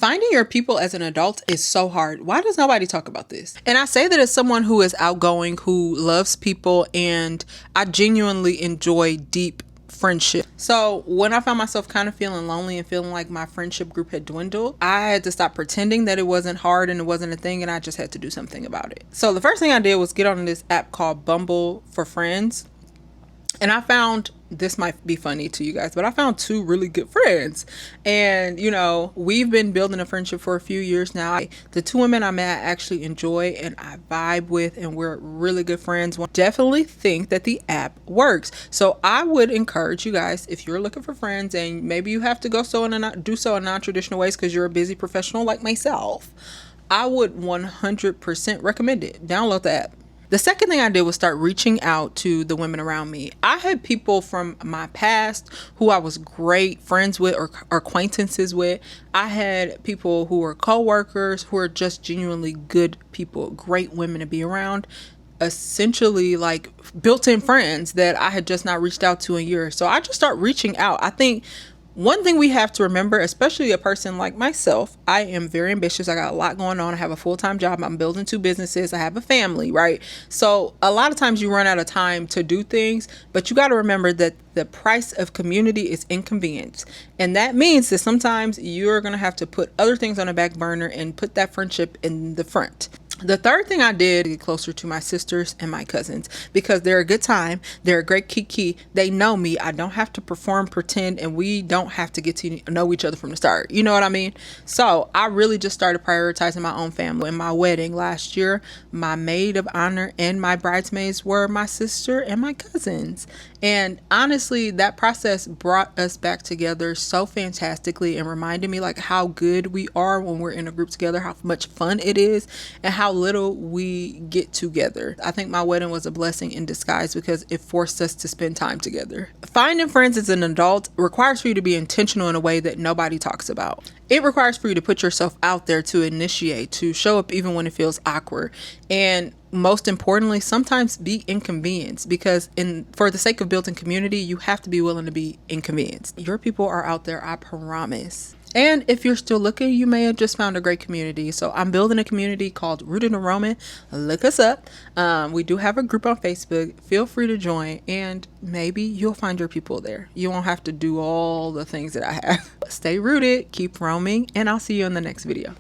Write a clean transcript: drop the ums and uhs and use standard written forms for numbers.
Finding your people as an adult is so hard. Why does nobody talk about this? And I say that as someone who is outgoing, who loves people, and I genuinely enjoy deep friendship. So when I found myself kind of feeling lonely and feeling like my friendship group had dwindled, I had to stop pretending that it wasn't hard and it wasn't a thing, and I just had to do something about it. So the first thing I did was get on this app called Bumble for Friends. And I found, this might be funny to you guys, but I found two really good friends. And, you know, we've been building a friendship for a few years now. The two women I met, I actually enjoy and I vibe with, and we're really good friends. Definitely think that the app works. So I would encourage you guys, if you're looking for friends and maybe you have to do so in non-traditional ways because you're a busy professional like myself, I would 100% recommend it. Download the app. The second thing I did was start reaching out to the women around me. I had people from my past who I was great friends with or acquaintances with. I had people who were co-workers who are just genuinely good people, great women to be around. Essentially like built-in friends that I had just not reached out to in years. So I just start reaching out. I think one thing we have to remember, especially a person like myself, I am very ambitious. I got a lot going on. I have a full-time job. I'm building 2 businesses. I have a family, right? So a lot of times you run out of time to do things, but you got to remember that the price of community is inconvenience. And that means that sometimes you're going to have to put other things on the back burner and put that friendship in the front. The third thing I did to get closer to my sisters and my cousins, because they're a good time. They're a great kiki. They know me. I don't have to perform, pretend, and we don't have to get to know each other from the start. You know what I mean? So I really just started prioritizing my own family. In my wedding last year, my maid of honor and my bridesmaids were my sister and my cousins. And honestly, that process brought us back together so fantastically and reminded me like how good we are when we're in a group together, how much fun it is, and how little we get together. I think my wedding was a blessing in disguise because it forced us to spend time together. Finding friends as an adult requires for you to be intentional in a way that nobody talks about. It requires for you to put yourself out there, to initiate, to show up even when it feels awkward. And most importantly, sometimes be inconvenienced, because for the sake of building community, you have to be willing to be inconvenienced. Your people are out there, I promise. And if you're still looking, you may have just found a great community. So I'm building a community called Rooted in Roman. Look us up. We do have a group on Facebook. Feel free to join, and maybe you'll find your people there. You won't have to do all the things that I have. Stay rooted, keep roaming, and I'll see you in the next video.